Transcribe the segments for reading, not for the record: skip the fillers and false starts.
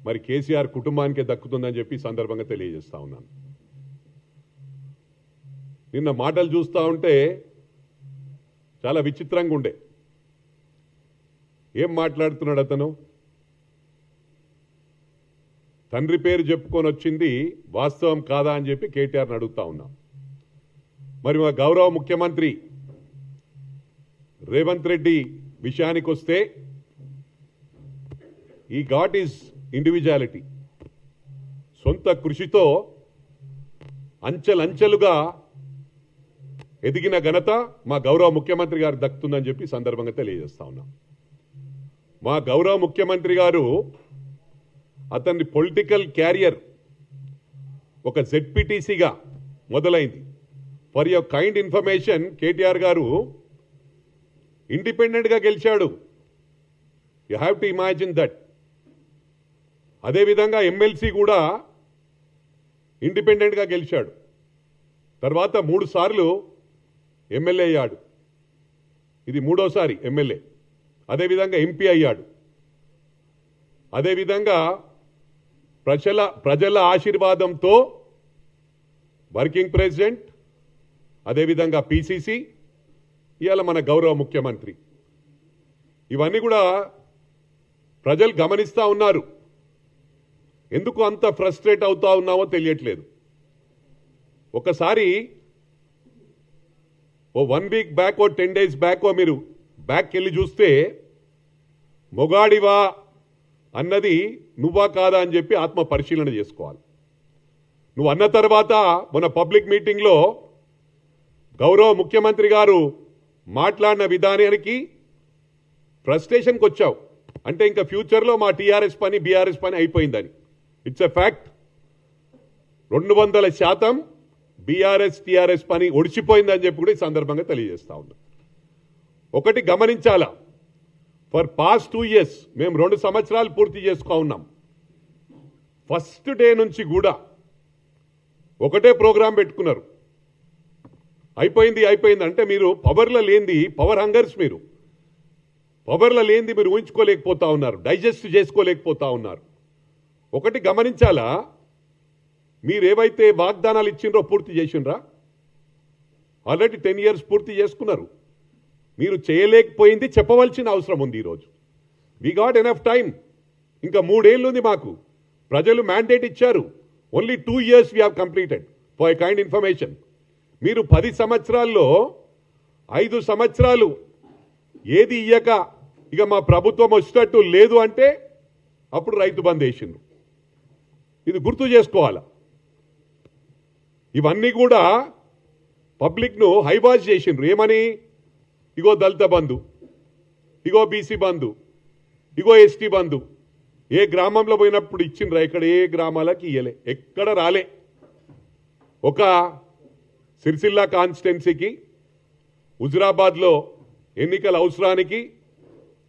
మరి కేసీఆర్ కుటుంబానికే దక్కుతుందని చెప్పి సందర్భంగా తెలియజేస్తా ఉన్నాను. నిన్న మాటలు చూస్తూ ఉంటే చాలా విచిత్రంగా ఉండే. ఏం మాట్లాడుతున్నాడు అతను? తండ్రి పేరు చెప్పుకొని వచ్చింది వాస్తవం కాదా అని చెప్పి కేటీఆర్ని అడుగుతా ఉన్నాం. మరి మా గౌరవ ముఖ్యమంత్రి రేవంత్ రెడ్డి విషయానికి వస్తే ఈ గాట్ ఈజ్ ఇండివిజువాలిటీ. సొంత కృషితో అంచెలంచెలుగా ఎదిగిన ఘనత మా గౌరవ ముఖ్యమంత్రి గారు దక్కుతుందని చెప్పి సందర్భంగా తెలియజేస్తా ఉన్నాం. మా గౌరవ ముఖ్యమంత్రి గారు అతని పొలిటికల్ క్యారియర్ ఒక జెడ్పీటీసీగా మొదలైంది. For your kind information, KTR గారు ఇండిపెండెంట్గా గెలిచాడు. You have to imagine that. అదేవిధంగా ఎమ్మెల్సీ కూడా ఇండిపెండెంట్గా గెలిచాడు. తర్వాత 3 సార్లు ఎమ్మెల్యే అయ్యాడు. ఇది 3వసారి ఎమ్మెల్యే. అదేవిధంగా ఎంపీ అయ్యాడు. అదేవిధంగా ప్రజల ఆశీర్వాదంతో వర్కింగ్ ప్రెసిడెంట్, అదేవిధంగా పిసిసి, ఇవాళ మన గౌరవ ముఖ్యమంత్రి. ఇవన్నీ కూడా ప్రజలు గమనిస్తూ ఉన్నారు. ఎందుకు అంత ఫ్రస్ట్రేట్ అవుతా ఉన్నామో తెలియట్లేదు. ఒకసారి 1 వీక్ బ్యాక్ 10 డేస్ బ్యాక్ మీరు బ్యాక్ వెళ్ళి చూస్తే మొగాడివా అన్నది నువ్వా కాదా అని చెప్పి ఆత్మ పరిశీలన చేసుకోవాలి. నువ్వు అన్న తర్వాత మన పబ్లిక్ మీటింగ్లో గౌరవ ముఖ్యమంత్రి గారు మాట్లాడిన విధానానికి ఫ్రస్ట్రేషన్కి వచ్చావు. అంటే ఇంకా ఫ్యూచర్లో మా టీఆర్ఎస్ పని బీఆర్ఎస్ పని అయిపోయిందని. It's a fact. 200% BRS TRS పని ఒడిచిపోయిందని చెప్పి కూడా ఈ సందర్భంగా తెలియజేస్తా ఉన్నా. ఒకటి గమనించాలా, ఫర్ పాస్ట్ 2 years మేము 2 సంవత్సరాలు పూర్తి చేసుకో ఉన్నాం. ఫస్ట్ డే నుంచి కూడా ఒకటే ప్రోగ్రాం పెట్టుకున్నారు. అయిపోయింది అంటే మీరు పవర్లో లేనిది, పవర్ హంగర్స్, మీరు పవర్లో లేనిది మీరు ఊహించుకోలేకపోతా ఉన్నారు, డైజెస్ట్ చేసుకోలేకపోతా ఉన్నారు. ఒకటి గమనించాలా, మీరేవైతే వాగ్దానాలు ఇచ్చిండ్రో పూర్తి చేసిండ్రా? ఆల్రెడీ 10 years పూర్తి చేసుకున్నారు. మీరు చేయలేకపోయింది చెప్పవలసిన అవసరం ఉంది. ఈరోజు వీ గాట్ ఎనఫ్ టైం. ఇంకా 3 ఏళ్ళు ఉంది మాకు. ప్రజలు మ్యాండేట్ ఇచ్చారు. Only 2 years we have completed for a kind information. మీరు 10 సంవత్సరాల్లో 5 సంవత్సరాలు ఏది ఇయ్యక ఇక మా ప్రభుత్వం వచ్చేటట్టు లేదు అంటే అప్పుడు రైతు బంద్ వేసిండ్రు. ఇది గుర్తు చేసుకోవాలా. ఇవన్నీ కూడా పబ్లిక్ను హైవాష్ చేసిండ్రు. ఏమని? ఇగో దళిత బంధు, ఇగో బీసీ బంధు, ఇగో ఎస్టీ బంధు. ఏ గ్రామంలో పోయినప్పుడు ఇచ్చిండ్రా? ఇక్కడ ఏ గ్రామాలకి ఇయ్యలే, ఎక్కడ రాలే. ఒక సిరిసిల్ల కాన్స్టిట్యున్సీకి, హుజురాబాద్లో ఎన్నికల అవసరానికి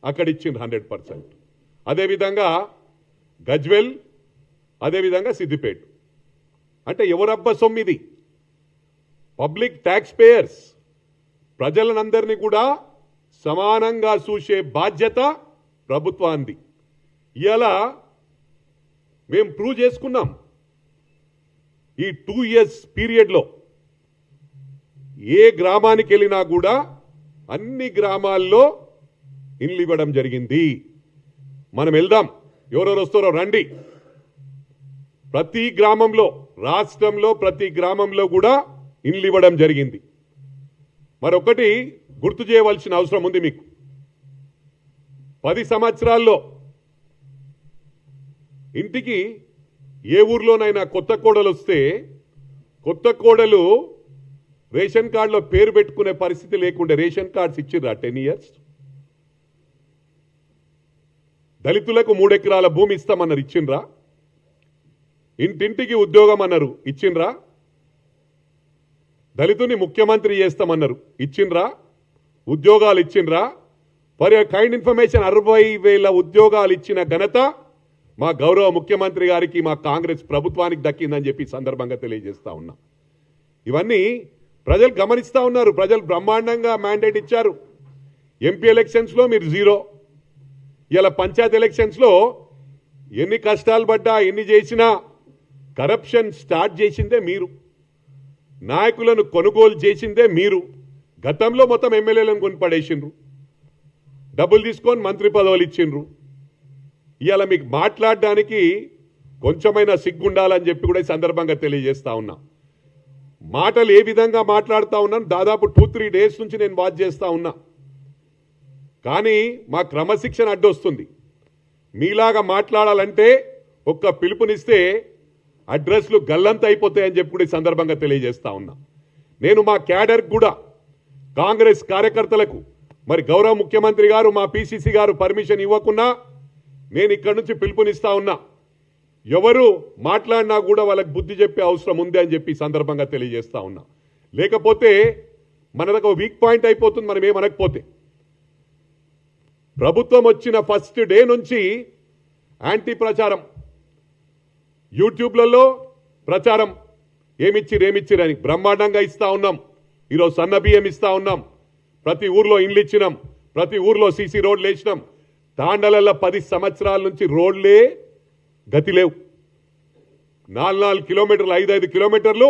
అక్కడ ఇచ్చిండ్రు 100%. అదేవిధంగా గజ్వెల్, అదేవిధంగా సిద్దిపేట. అంటే ఎవరబ్బా సొమ్మిది? పబ్లిక్ ట్యాక్స్ పేయర్స్, ప్రజలనందరినీ కూడా సమానంగా చూసే బాధ్యత ప్రభుత్వానికి. ఇలా మేము ప్రూవ్ చేసుకున్నాం. ఈ 2 years పీరియడ్లో ఏ గ్రామానికి వెళ్ళినా కూడా అన్ని గ్రామాల్లో ఇండ్లు ఇవ్వడం జరిగింది. మనం వెళ్దాం, ఎవరెవరు వస్తారో రండి. ప్రతి గ్రామంలో, రాష్ట్రంలో ప్రతి గ్రామంలో కూడా ఇండ్లు ఇవ్వడం జరిగింది. మరొకటి గుర్తు చేయవలసిన అవసరం ఉంది మీకు. 10 సంవత్సరాల్లో ఇంటికి ఏ ఊర్లోనైనా కొత్త కోడలు వస్తే కొత్త కోడలు రేషన్ కార్డులో పేరు పెట్టుకునే పరిస్థితి లేకుండా రేషన్ కార్డ్స్ ఇచ్చిర్రా 10 years? దళితులకు 3 ఎకరాల భూమి ఇస్తామన్నారు, ఇచ్చిండ్రా? ఇంటింటికి ఉద్యోగం అన్నారు, ఇచ్చిండ్రా? దళితుని ముఖ్యమంత్రి చేస్తామన్నారు, ఇచ్చిండ్రా? ఉద్యోగాలు ఇచ్చిండ్రా? ఫర్ యువర్ కైండ్ ఇన్ఫర్మేషన్ 60,000 ఉద్యోగాలు ఇచ్చిన ఘనత మా గౌరవ ముఖ్యమంత్రి గారికి, మా కాంగ్రెస్ ప్రభుత్వానికి దక్కిందని చెప్పి సందర్భంగా తెలియజేస్తా ఉన్నా. ఇవన్నీ ప్రజలు గమనిస్తూ ఉన్నారు. ప్రజలు బ్రహ్మాండంగా మ్యాండేట్ ఇచ్చారు. ఎంపీ ఎలక్షన్స్లో మీరు 0. ఇలా పంచాయత్ ఎలక్షన్స్లో ఎన్ని కష్టాలు పడ్డా ఎన్ని చేసినా కరప్షన్ స్టార్ట్ చేసిందే మీరు, నాయకులను కొనుగోలు చేసిందే మీరు. గతంలో మొత్తం ఎమ్మెల్యేలను కొనిపడేసిండ్రు, డబ్బులు తీసుకొని మంత్రి పదవులు ఇచ్చిండ్రు. ఇవాళ మీకు మాట్లాడడానికి కొంచెమైనా సిగ్గుండాలని చెప్పి కూడా ఈ సందర్భంగా తెలియజేస్తా ఉన్నా. మాటలు ఏ విధంగా మాట్లాడుతూ ఉన్నాను, దాదాపు 2-3 డేస్ నుంచి నేను వాచ్ చేస్తూ ఉన్నా. కానీ మా క్రమశిక్షణ అడ్డొస్తుంది. మీలాగా మాట్లాడాలంటే ఒక్క పిలుపునిస్తే అడ్రస్లు గల్లంత అయిపోతాయని చెప్పి కూడా ఈ సందర్భంగా తెలియజేస్తా ఉన్నా. నేను మా క్యాడర్ కూడా, కాంగ్రెస్ కార్యకర్తలకు మరి గౌరవ ముఖ్యమంత్రి గారు మా పిసిసి గారు పర్మిషన్ ఇవ్వకున్నా నేను ఇక్కడి నుంచి పిలుపునిస్తా ఉన్నా. ఎవరు మాట్లాడినా కూడా వాళ్ళకి బుద్ధి చెప్పే అవసరం ఉంది అని చెప్పి సందర్భంగా తెలియజేస్తా ఉన్నా. లేకపోతే మనకు వీక్ పాయింట్ అయిపోతుంది మనం ఏమనకపోతే. ప్రభుత్వం వచ్చిన ఫస్ట్ డే నుంచి యాంటీ ప్రచారం, యూట్యూబ్లలో ప్రచారం, ఏమిచ్చిరని బ్రహ్మాండంగా ఇస్తా ఉన్నాం. ఈరోజు సన్న బియ్యం ఇస్తా ఉన్నాం, ప్రతి ఊర్లో ఇండ్లు ఇచ్చినాం, ప్రతి ఊర్లో సీసీ రోడ్లు వేసినాం. తాండలలో 10 సంవత్సరాల నుంచి రోడ్లే గతి లేవు. 4 కిలోమీటర్లు 5 కిలోమీటర్లు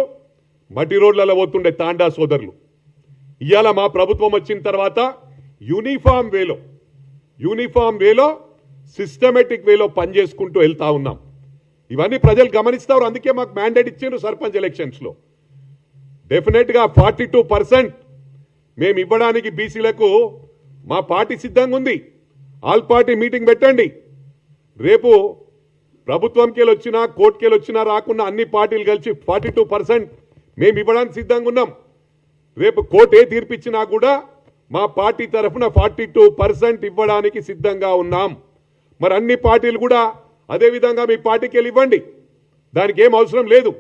మట్టి రోడ్లలో పోతుండే తాండా సోదరులు. ఇవాళ మా ప్రభుత్వం వచ్చిన తర్వాత యూనిఫామ్ వేలో సిస్టమేటిక్ వేలో పనిచేసుకుంటూ వెళ్తా ఉన్నాం. ఇవన్నీ ప్రజలు గమనిస్తారు. అందుకే మాకు మ్యాండేట్ ఇచ్చారు సర్పంచ్ ఎలక్షన్స్లో. డెఫినెట్గా 42% మేము ఇవ్వడానికి బీసీలకు మా పార్టీ సిద్ధంగా ఉంది. ఆల్ పార్టీ మీటింగ్ పెట్టండి. రేపు ప్రభుత్వంకి వచ్చినా కోర్టుకి వచ్చినా రాకున్నా అన్ని పార్టీలు కలిసి 42% మేము ఇవ్వడానికి సిద్ధంగా ఉన్నాం. రేపు కోర్టు ఏ తీర్పిచ్చినా కూడా మా పార్టీ తరఫున 42% ఇవ్వడానికి సిద్ధంగా ఉన్నాం. మరి అన్ని పార్టీలు కూడా అదే విధంగా మీ పార్టీకి వెళ్ళి ఇవ్వండి, దానికి ఏం అవసరం లేదు.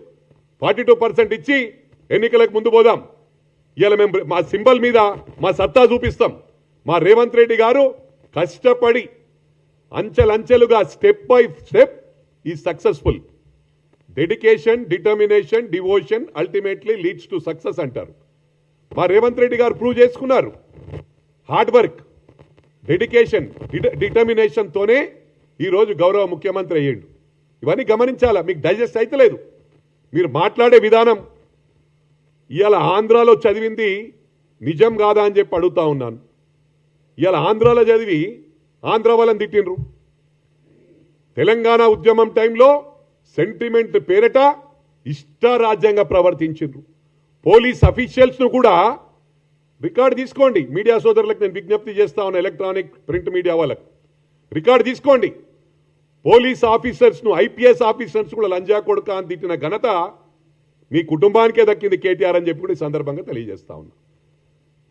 42% ఇచ్చి ఎన్నికలకు ముందు పోదాం. ఇవాళ మేము మా సింబల్ మీద మా సత్తా చూపిస్తాం. మా రేవంత్ రెడ్డి గారు కష్టపడి అంచెలంచెలుగా స్టెప్ బై స్టెప్ ఈ successful. Dedication, determination, devotion ultimately leads to success అంటారు. మా రేవంత్ రెడ్డి గారు ప్రూవ్ చేసుకున్నారు. హార్డ్ వర్క్, డెడికేషన్, డిటర్మినేషన్తోనే ఈరోజు గౌరవ ముఖ్యమంత్రి అయ్యిండు. ఇవన్నీ గమనించాలా, మీకు డైజెస్ట్ అయితలేదు. మీరు మాట్లాడే విధానం ఇవాళ ఆంధ్రాలో చదివింది నిజం కాదా అని చెప్పి అడుగుతా ఉన్నాను. ఇవాళ ఆంధ్రాలో చదివి ఆంధ్ర వాళ్ళని తిట్టిండ్రు. తెలంగాణ ఉద్యమం టైంలో సెంటిమెంట్ పేరిట ఇష్టారాజ్యంగా ప్రవర్తించిండ్రు. పోలీస్ అఫీషియల్స్ను కూడా రికార్డు తీసుకోండి. మీడియా సోదరులకు నేను విజ్ఞప్తి చేస్తా ఉన్నా, ఎలక్ట్రానిక్ ప్రింట్ మీడియా వాళ్ళకు రికార్డు తీసుకోండి. పోలీస్ ఆఫీసర్స్ను, ఐపీఎస్ ఆఫీసర్స్ కూడా లంజా కొడుక అని తిట్టిన ఘనత మీ కుటుంబానికే దక్కింది కేటీఆర్ అని చెప్పి కూడా ఈ సందర్భంగా తెలియజేస్తా ఉన్నా.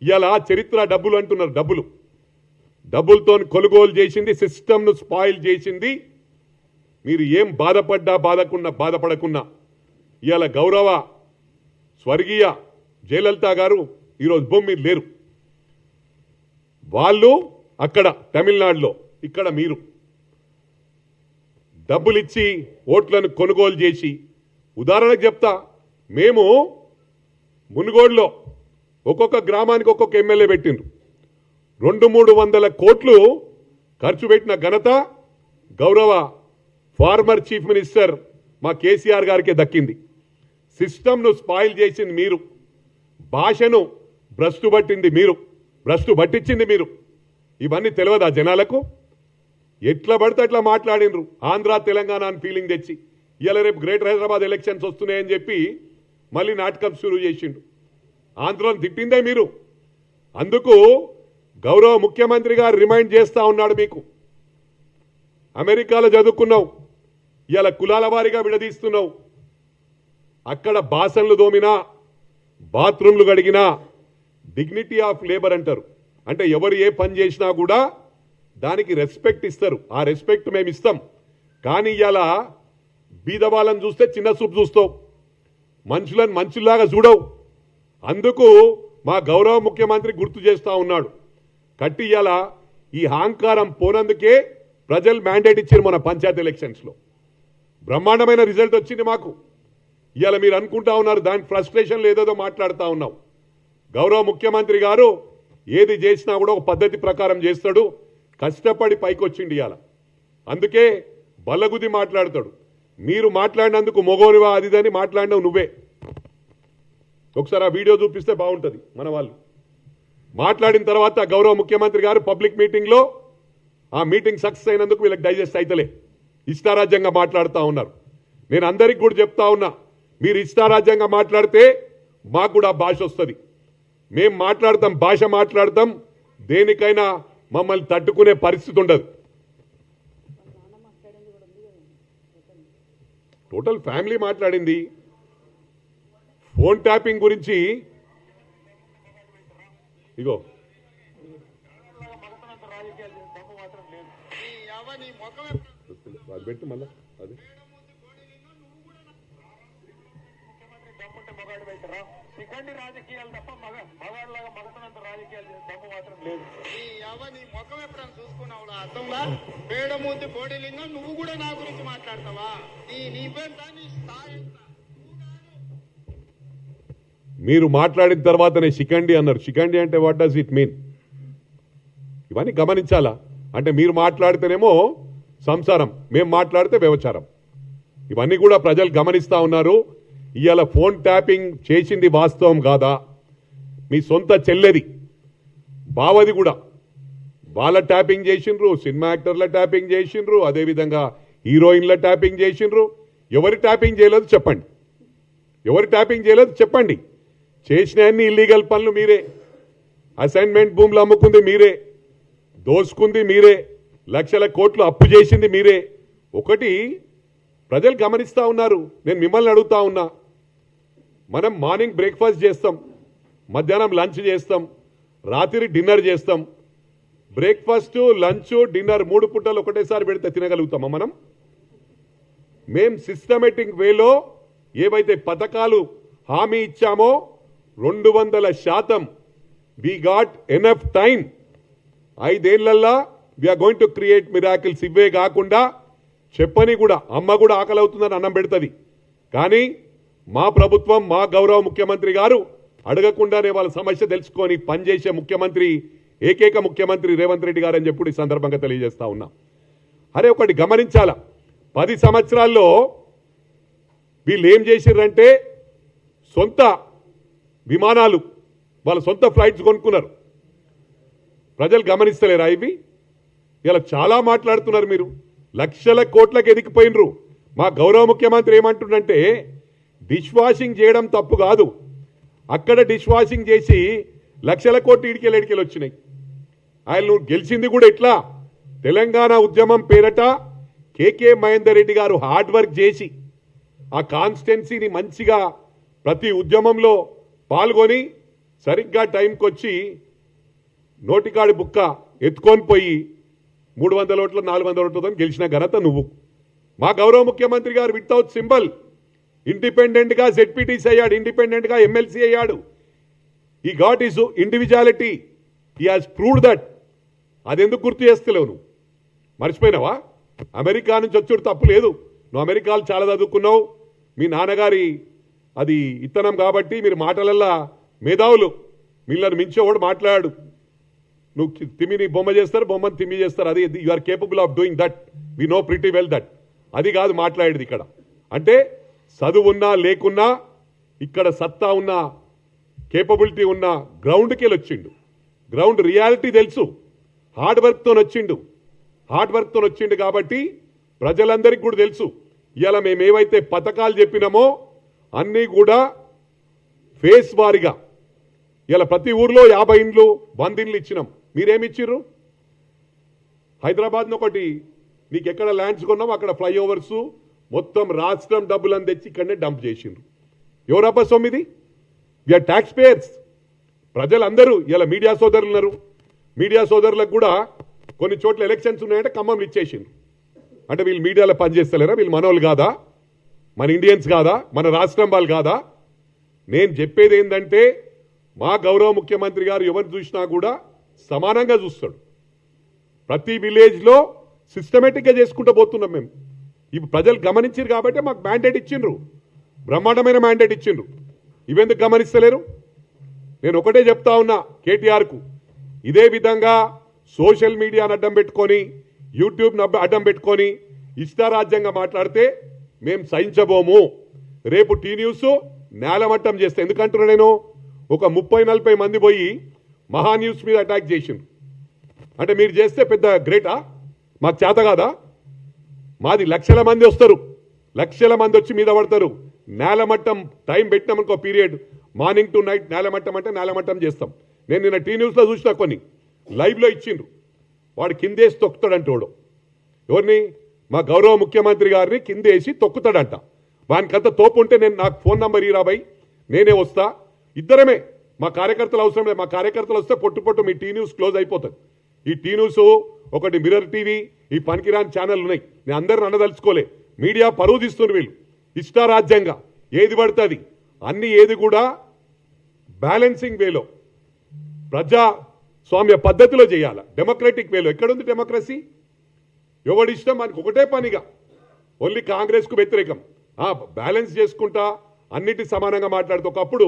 ఇలా చరిత్ర డబ్బులు అంటున్నారు. డబ్బులతో కొనుగోలు చేసింది, సిస్టమ్ను స్పాయిల్ చేసింది. మీరు ఏం బాధపడకున్నా ఇవాళ గౌరవ స్వర్గీయ జయలలిత గారు ఈరోజు భూమి మీద లేరు. వాళ్ళు అక్కడ తమిళనాడులో, ఇక్కడ మీరు డబ్బులిచ్చి ఓట్లను కొనుగోలు చేసి, ఉదాహరణకు చెప్తా, మేము మునుగోడులో ఒక్కొక్క గ్రామానికి ఒక్కొక్క ఎమ్మెల్యే పెట్టిండ్రు. 200-300 కోట్లు ఖర్చు పెట్టిన ఘనత గౌరవ ఫార్మర్ చీఫ్ మినిస్టర్ మా కేసీఆర్ గారికే దక్కింది. సిస్టమ్ను స్పాయిల్ చేసింది మీరు, భాషను భ్రష్టు పట్టించింది మీరు. ఇవన్నీ తెలియదా జనాలకు? ఎట్లా పడితే అట్లా మాట్లాడినరు. ఆంధ్ర తెలంగాణ అని ఫీలింగ్ తెచ్చి ఇలా రేపు గ్రేటర్ హైదరాబాద్ ఎలక్షన్స్ వస్తున్నాయని చెప్పి మళ్ళీ నాటకం షురూ చేసిండు. ఆంధ్రను తిట్టిందే మీరు. అందుకు గౌరవ ముఖ్యమంత్రి గారు రిమైండ్ చేస్తా ఉన్నాడు. మీకు అమెరికాలో చదువుకున్నావు, ఇలా కులాల వారీగా విడదీస్తున్నావు. అక్కడ బాసన్లు దోమినా, బాత్రూమ్లు కడిగినా డిగ్నిటీ ఆఫ్ లేబర్ అంటారు. అంటే ఎవరు ఏ పని చేసినా కూడా దానికి రెస్పెక్ట్ ఇస్తారు. ఆ రెస్పెక్ట్ మేము ఇస్తాం. కానీ ఇలా బీదవాళ్ళని చూస్తే చిన్న చూపు చూస్తావు, మనుషులను మనుషుల్లాగా చూడవు. అందుకు మా గౌరవ ముఖ్యమంత్రి గుర్తు చేస్తూ ఉన్నాడు. కట్టి ఇలా ఈ అహంకారం పోనందుకే ప్రజలు మ్యాండేట్ ఇచ్చారు. మన పంచాయతీ ఎలక్షన్స్లో బ్రహ్మాండమైన రిజల్ట్ వచ్చింది మాకు. ఇవాళ మీరు అనుకుంటా ఉన్నారు దాని ఫ్రస్ట్రేషన్లో ఏదేదో మాట్లాడుతూ ఉన్నావు. గౌరవ ముఖ్యమంత్రి గారు ఏది చేసినా కూడా ఒక పద్ధతి ప్రకారం చేస్తాడు. కష్టపడి పైకి వచ్చిండి ఇవాళ. అందుకే బల్లగుద్ది మాట్లాడతాడు. మీరు మాట్లాడినందుకు మొగోనివా అదిదని మాట్లాడినావు నువ్వే. ఒకసారి ఆ వీడియో చూపిస్తే బాగుంటుంది. మన వాళ్ళు మాట్లాడిన తర్వాత గౌరవ ముఖ్యమంత్రి గారు పబ్లిక్ మీటింగ్లో ఆ మీటింగ్ సక్సెస్ అయినందుకు వీళ్ళకి డైజెస్ట్ అయితలే, ఇష్టారాజ్యంగా మాట్లాడుతూ ఉన్నారు. నేను అందరికి కూడా చెప్తా ఉన్నా, మీరు ఇష్టారాజ్యంగా మాట్లాడితే మాకు కూడా భాష వస్తుంది. మేము మాట్లాడతాం, భాష మాట్లాడతాం, దేనికైనా మమ్మల్ని తట్టుకునే పరిస్థితి ఉండదు. టోటల్ ఫ్యామిలీ మాట్లాడింది. ఫోన్ ట్యాపింగ్ గురించి ఇగో అది పెట్టు మళ్ళా. అది సిగ్గండి రాజకీయాలు తప్ప మగాళ్ళగా మగతనంత రాజకీయాలు తప్ప మాత్రం లేదు. నీ ముఖం ఎప్పుడైనా చూసుకున్నావు అర్థంలా? పేడమూతి కోడిలింగం, నువ్వు కూడా నా గురించి మాట్లాడతావా? నీ పేరు నీ స్థాయి. మీరు మాట్లాడిన తర్వాతనే శిఖండి అన్నారు. శిఖండి అంటే వాట్ డస్ ఇట్ మీన్? ఇవన్నీ గమనించాలా? అంటే మీరు మాట్లాడితేనేమో సంసారం, మేము మాట్లాడితే వ్యభిచారం. ఇవన్నీ కూడా ప్రజలు గమనిస్తూ ఉన్నారు. ఇవాళ ఫోన్ ట్యాపింగ్ చేసింది వాస్తవం కాదా? మీ సొంత చెల్లెది బావది కూడా వాళ్ళ ట్యాపింగ్ చేసిండ్రు, సినిమా యాక్టర్ల ట్యాపింగ్ చేసిండ్రు, అదేవిధంగా హీరోయిన్ల ట్యాపింగ్ చేసిండ్రు. ఎవరి ట్యాపింగ్ చేయలేదు చెప్పండి, ఎవరి ట్యాపింగ్ చేయలేదు చెప్పండి. చేసిన అన్ని ఇల్లీగల్ పనులు మీరే, అసైన్మెంట్ భూములు అమ్ముకుంది మీరే, దోసుకుంది మీరే, లక్షల కోట్లు అప్పు చేసింది మీరే. ఒకటి ప్రజలు గమనిస్తూ ఉన్నారు. నేను మిమ్మల్ని అడుగుతా ఉన్నా, మనం మార్నింగ్ బ్రేక్ఫాస్ట్ చేస్తాం, మధ్యాహ్నం లంచ్ చేస్తాం, రాత్రి డిన్నర్ చేస్తాం. బ్రేక్ఫాస్ట్, లంచ్, డిన్నర్ 3 పూటలు ఒకటేసారి పెడితే తినగలుగుతామా మనం? మేం సిస్టమేటిక్ వేలో ఏవైతే పథకాలు హామీ ఇచ్చామో 200% వి గాట్ ఎనఫ్ టైం. 5 ఏళ్లల్లా we are going to create miracles. ఇవే కాకుండా చెప్పని కూడా అమ్మ కూడా ఆకలి అవుతుందని అన్నం పెడుతుంది. కానీ మా ప్రభుత్వం, మా గౌరవ ముఖ్యమంత్రి గారు అడగకుండానే వాళ్ళ సమస్య తెలుసుకొని పనిచేసే ముఖ్యమంత్రి, ఏకైక ముఖ్యమంత్రి రేవంత్ రెడ్డి గారు అని చెప్పి ఈ సందర్భంగా తెలియజేస్తా ఉన్నా. అరే ఒకటి గమనించాల, 10 సంవత్సరాల్లో వీళ్ళు ఏం చేసిర్రంటే సొంత విమానాలు, వాళ్ళ సొంత ఫ్లైట్స్ కొనుక్కున్నారు. ప్రజలు గమనిస్తలేరా ఇవి? ఇలా చాలా మాట్లాడుతున్నారు మీరు. లక్షల కోట్లకు ఎదిగిపోయినరు. మా గౌరవ ముఖ్యమంత్రి ఏమంటుండంటే డిష్ వాషింగ్ చేయడం తప్పు కాదు, అక్కడ డిష్ వాషింగ్ చేసి లక్షల కోట్లు ఇడికెళ్ళి వచ్చినాయి. ఆయన నువ్వు గెలిచింది కూడా ఇట్లా తెలంగాణ ఉద్యమం పేరట కేకే మహేందర్ రెడ్డి గారు హార్డ్ వర్క్ చేసి ఆ కాన్స్టిట్యున్సీని మంచిగా ప్రతి ఉద్యమంలో పాల్గొని సరిగ్గా టైంకి వచ్చి నోటికాడి బుక్క ఎత్తుకొని పోయి 300 ఓట్లు 400 ఓట్లతో గెలిచిన ఘనత నువ్వు. మా గౌరవ ముఖ్యమంత్రి గారు వితౌట్ సింబల్ ఇండిపెండెంట్గా జెడ్పీటీసీ అయ్యాడు, ఇండిపెండెంట్గా ఎమ్మెల్సీ అయ్యాడు. ఈ got is individuality, he has proved that. అదెందుకు గుర్తు చేస్తలేవు నువ్వు? మర్చిపోయినావా? అమెరికా నుంచి వచ్చాడు తప్పు లేదు, నువ్వు అమెరికాలో చాలా చదువుకున్నావు, మీ నాన్నగారి అది ఇత్తనం కాబట్టి మీరు మాటలల్లా మేధావులు, వీళ్ళని మించేవాడు మాట్లాడు. నువ్వు తిమ్మిని బొమ్మ చేస్తారు, బొమ్మని తిమ్మి చేస్తారు, అది you are capable of doing that, we know pretty well that. అది కాదు మాట్లాడేది ఇక్కడ. అంటే చదువున్నా లేకున్నా ఇక్కడ సత్తా ఉన్న కేపబిలిటీ ఉన్న గ్రౌండ్కి వెళ్ళి వచ్చిండు. గ్రౌండ్ రియాలిటీ తెలుసు, హార్డ్ వర్క్తో వచ్చిండు కాబట్టి ప్రజలందరికీ కూడా తెలుసు. ఇవాళ మేము ఏవైతే పథకాలు చెప్పినామో అన్నీ కూడా ఫేస్ వారిగా ఇలా ప్రతి ఊర్లో 50 ఇండ్లు 100 ఇండ్లు ఇచ్చినాం. మీరేమిచ్చిర్రు? హైదరాబాద్ను ఒకటి నీకు ఎక్కడ ల్యాండ్స్ కొన్నాం అక్కడ ఫ్లైఓవర్స్ మొత్తం రాష్ట్రం డబ్బులను తెచ్చి ఇక్కడనే డంప్ చేసిండ్రు. ఎవరబ్బా సొమ్మిది? We are tax payers. ప్రజలందరూ ఇలా మీడియా సోదరులు ఉన్నారు, మీడియా సోదరులకు కూడా కొన్ని చోట్ల ఎలక్షన్స్ ఉన్నాయంటే ఖమ్మంలో ఇచ్చేసిండ్రు. అంటే వీళ్ళు మీడియాలో పనిచేస్తలేరా? వీళ్ళు మనోళ్ళు కాదా? మన ఇండియన్స్ కాదా? మన రాష్ట్రం వాళ్ళు కాదా? నేను చెప్పేది ఏంటంటే మా గౌరవ ముఖ్యమంత్రి గారు ఎవరు చూసినా కూడా సమానంగా చూస్తాడు. ప్రతి విలేజ్లో సిస్టమేటిక్గా చేసుకుంటూ పోతున్నాం మేము. ఇప్పుడు ప్రజలు గమనించారు కాబట్టి మాకు మ్యాండేట్ ఇచ్చిండ్రు, బ్రహ్మాండమైన మ్యాండేట్ ఇచ్చిండ్రు. ఇవెందుకు గమనిస్తలేరు? నేను ఒకటే చెప్తా ఉన్నా కేటీఆర్కు, ఇదే విధంగా సోషల్ మీడియాను అడ్డం పెట్టుకొని, యూట్యూబ్ను అడ్డం పెట్టుకొని ఇష్టారాజ్యంగా మాట్లాడితే మేము సహించబోము. రేపు టీ న్యూస్ నేలమట్టం చేస్తే, ఎందుకంటున్నా నేను, ఒక 30-40 మంది పోయి మహా న్యూస్ మీద అటాక్ చేసిండ్రు అంటే మీరు చేస్తే పెద్ద గ్రేటా? మాకు చేత కాదా? మాది లక్షల మంది వస్తారు, లక్షల మంది వచ్చి మీద పడతారు. నేలమట్టం టైం పెట్టినామనుకో, పీరియడ్ మార్నింగ్ టు నైట్ నేలమట్టం అంటే నేలమట్టం చేస్తాం. నేను నిన్న టీ న్యూస్లో చూసిన కొన్ని లైవ్లో ఇచ్చిండ్రు. వాడు కిందేసి తొక్కుతాడంటోడు. ఎవరిని? మా గౌరవ ముఖ్యమంత్రి గారిని కిందేసి తొక్కుతాడంట. వానికంత తోపు ఉంటే నాకు ఫోన్ నంబర్ ఇరాబాయి, నేనే వస్తా. ఇద్దరమే, మా కార్యకర్తలు అవసరం లేదు. మా కార్యకర్తలు వస్తే పొట్టు మీ టీ న్యూస్ క్లోజ్ అయిపోతుంది. ఈ టీ న్యూస్ ఒకటి, మిర్రర్ టీవీ, ఈ పనికిరాని ఛానల్ ఉన్నాయి. నేను అందరిని అనదలుచుకోలే. మీడియా పరువు తీస్తున్నారు వీళ్ళు ఇష్టారాజ్యంగా. ఏది పడుతుంది అన్ని, ఏది కూడా బ్యాలెన్సింగ్ వేలో, ప్రజాస్వామ్య పద్ధతిలో చేయాలి, డెమోక్రటిక్ వేలో. ఎక్కడుంది డెమోక్రసీ? ఎవడి ఇష్టం మనకు ఒకటే పనిగా, ఓన్లీ కాంగ్రెస్కు వ్యతిరేకం. బ్యాలెన్స్ చేసుకుంటా అన్నిటి సమానంగా మాట్లాడుతూ. ఒకప్పుడు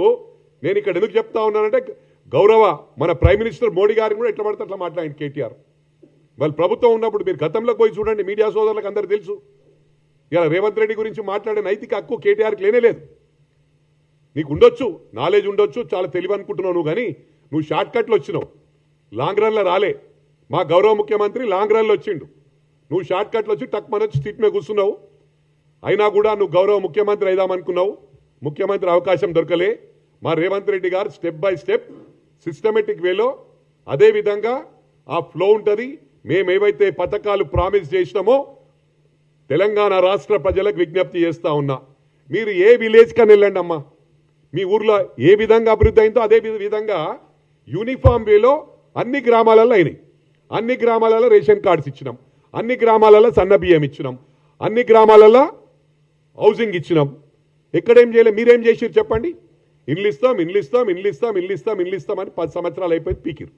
నేను ఇక్కడ ఎందుకు చెప్తా ఉన్నానంటే, గౌరవ మన ప్రైమ్ మినిస్టర్ మోడీ గారిని కూడా ఎట్లా పడితే అట్లా మాట్లాడింది కేటీఆర్. వాళ్ళు ప్రభుత్వం ఉన్నప్పుడు మీరు గతంలోకి పోయి చూడండి, మీడియా సోదరులకు అందరూ తెలుసు. ఇలా రేవంత్ రెడ్డి గురించి మాట్లాడే నైతిక హక్కు కేటీఆర్కి లేనే లేదు. నీకు ఉండొచ్చు, నాలెడ్జ్ ఉండొచ్చు, చాలా తెలివి అనుకుంటున్నావు నువ్వు, కానీ నువ్వు షార్ట్ కట్లు వచ్చినావు, లాంగ్ రన్లో రాలే. మా గౌరవ ముఖ్యమంత్రి లాంగ్ రన్లో వచ్చిండు, నువ్వు షార్ట్ కట్లు వచ్చి టక్ మనొచ్చి సీట్ మీద కూర్చున్నావు. అయినా కూడా నువ్వు గౌరవ ముఖ్యమంత్రి అయిదామనుకున్నావు, ముఖ్యమంత్రి అవకాశం దొరకలే. మా రేవంత్ రెడ్డి గారు స్టెప్ బై స్టెప్ సిస్టమేటిక్ వేలో అదే విధంగా ఆ ఫ్లో ఉంటుంది. మేమేవైతే పథకాలు ప్రామిస్ చేసినామో తెలంగాణ రాష్ట్ర ప్రజలకు విజ్ఞప్తి చేస్తా ఉన్నా, మీరు ఏ విలేజ్ కని వెళ్ళండి అమ్మా, మీ ఊర్లో ఏ విధంగా అభివృద్ధి అయిందో అదే విధంగా యూనిఫామ్ వేలో అన్ని గ్రామాలలో అయినాయి. అన్ని గ్రామాలలో రేషన్ కార్డ్స్ ఇచ్చినాం, అన్ని గ్రామాలలో సన్న బియ్యం ఇచ్చినాం, అన్ని గ్రామాలలో హౌసింగ్ ఇచ్చినాం. ఎక్కడేం చేయలేదు. మీరేం చేసిరు చెప్పండి? ఇల్లు ఇస్తాం అని 10 సంవత్సరాలు అయిపోయింది, పీకిరు,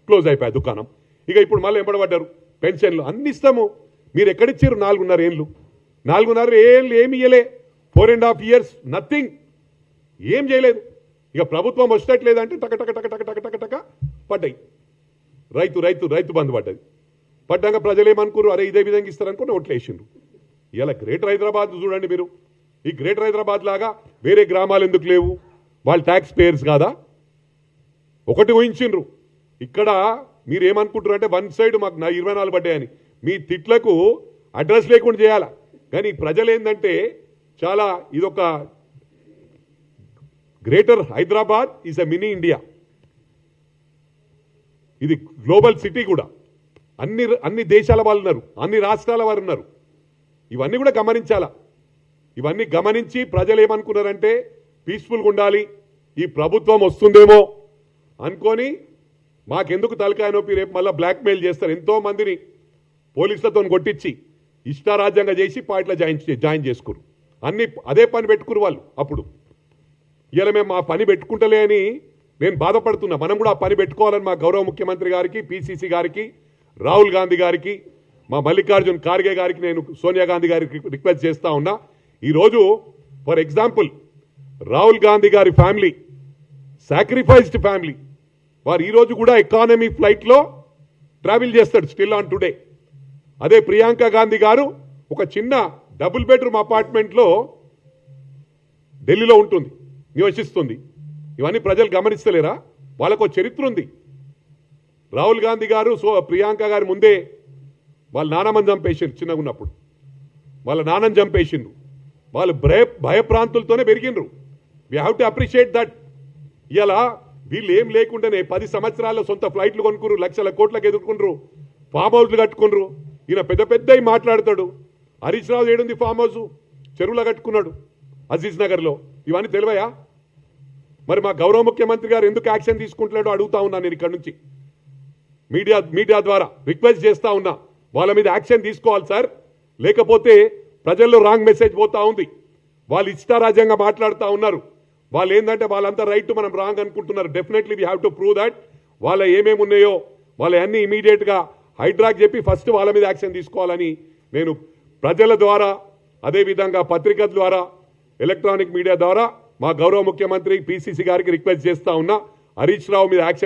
క్లోజ్ అయిపోయాయి దుకాణం. ఇక ఇప్పుడు మళ్ళీ ఎంబడబడ్డారు. పెన్షన్లు అన్ని ఇస్తాము, మీరు ఎక్కడిచ్చారు? 4.5 ఏళ్ళు. 4.5 ఏళ్ళు ఏమి ఇయ్యలే. 4.5 years నథింగ్, ఏం చేయలేదు. ఇక ప్రభుత్వం వచ్చేటట్లేదంటే టక టక టక టక టక టక టక పడ్డాయి. రైతు బంధు పడ్డది. పడ్డాక ప్రజలు ఏమనుకోరు, అరే ఇదే విధంగా ఇస్తారనుకుని ఓట్లు వేసిండ్రు. ఇలా గ్రేటర్ హైదరాబాద్ చూడండి మీరు. ఈ గ్రేటర్ హైదరాబాద్ లాగా వేరే గ్రామాలు ఎందుకు లేవు? వాళ్ళు ట్యాక్స్ పేయర్స్ కాదా? ఒకటి ఊహించిండ్రు. ఇక్కడ మీరు ఏమనుకుంటారు అంటే వన్ సైడ్ మాకు 24 పడ్డాయని. మీ తిట్లకు అడ్రస్ లేకుండా చేయాలా. కానీ ప్రజలు ఏంటంటే చాలా, ఇదొక greater Hyderabad is a mini India. ఇది గ్లోబల్ సిటీ కూడా. అన్ని దేశాల వాళ్ళు ఉన్నారు, అన్ని రాష్ట్రాల వారు ఉన్నారు. ఇవన్నీ కూడా గమనించాలా. ఇవన్నీ గమనించి ప్రజలు ఏమనుకున్నారంటే పీస్ఫుల్గా ఉండాలి, ఈ ప్రభుత్వం వస్తుందేమో అనుకొని మాకెందుకు తలకాయ నొప్పి, రేపు మళ్ళీ బ్లాక్మెయిల్ చేస్తారు. ఎంతో మందిని పోలీసులతో కొట్టించి ఇష్టారాజ్యంగా చేసి పార్టీలో జాయిన్ చేసుకురు. అన్ని అదే పని పెట్టుకురు వాళ్ళు. అప్పుడు ఇలా మేము ఆ పని పెట్టుకుంటలే అని నేను బాధపడుతున్నా. మనం కూడా ఆ పని పెట్టుకోవాలని మా గౌరవ ముఖ్యమంత్రి గారికి, పిసిసి గారికి, రాహుల్ గాంధీ గారికి, మా మల్లికార్జున్ ఖార్గే గారికి, నేను సోనియా గాంధీ గారికి రిక్వెస్ట్ చేస్తా ఉన్నా. ఈరోజు ఫర్ ఎగ్జాంపుల్ రాహుల్ గాంధీ గారి ఫ్యామిలీ సాక్రిఫైస్డ్ ఫ్యామిలీ. వారు ఈరోజు కూడా ఎకానమీ ఫ్లైట్లో ట్రావెల్ చేస్తాడు స్టిల్ ఆన్ టుడే. అదే ప్రియాంక గాంధీ గారు ఒక చిన్న డబుల్ బెడ్రూమ్ అపార్ట్మెంట్లో ఢిల్లీలో ఉంటుంది, నివసిస్తుంది. ఇవన్నీ ప్రజలు గమనిస్తలేరా? వాళ్ళకు చరిత్ర ఉంది. రాహుల్ గాంధీ గారు ప్రియాంక గారి ముందే వాళ్ళ నాన్నమ్మని చంపేసిండ్రు. చిన్నగా ఉన్నప్పుడు వాళ్ళ నాన్నని చంపేసిండ్రు. వాళ్ళు భయప్రాంతులతోనే పెరిగిండ్రు. We have to appreciate that. ఇలా వీళ్ళు ఏం లేకుండానే 10 సంవత్సరాల్లో సొంత ఫ్లైట్లు కొనుక్కురు, లక్షల కోట్లకు ఎదుర్కొండ్రు, ఫామ్ హౌస్లు కట్టుకున్నారు. ఈయన పెద్ద మాట్లాడతాడు. హరీష్ రావు ఏడుంది ఫామ్ హౌస్? చెరువులో కట్టుకున్నాడు అజీజ్ నగర్లో. ఇవన్నీ తెలివయా? మరి మా గౌరవ ముఖ్యమంత్రి గారు ఎందుకు యాక్షన్ తీసుకుంటున్నాడో అడుగుతా ఉన్నా నేను. ఇక్కడ నుంచి మీడియా ద్వారా రిక్వెస్ట్ చేస్తా ఉన్నా, వాళ్ళ మీద యాక్షన్ తీసుకోవాలి సార్. లేకపోతే ప్రజల్లో రాంగ్ మెసేజ్ పోతా ఉంది. వాళ్ళు ఇష్టారాజ్యంగా మాట్లాడుతూ ఉన్నారు. వాళ్ళు ఏంటంటే వాళ్ళంతా రైట్, మనం రాంగ్ అనుకుంటున్నారు. Definitely we have to prove that. వాళ్ళ ఏమేమి ఉన్నాయో వాళ్ళ అన్ని ఇమీడియట్గా హైడ్రాక్ చెప్పి ఫస్ట్ వాళ్ళ మీద యాక్షన్ తీసుకోవాలని నేను ప్రజల ద్వారా, అదేవిధంగా పత్రికల ద్వారా, ఎలక్ట్రానిక్ మీడియా ద్వారా మా గౌరవ ముఖ్యమంత్రి పిసిసి గారికి రిక్వెస్ట్ చేస్తా ఉన్నా. హరీష్ రావు మీద యాక్షన్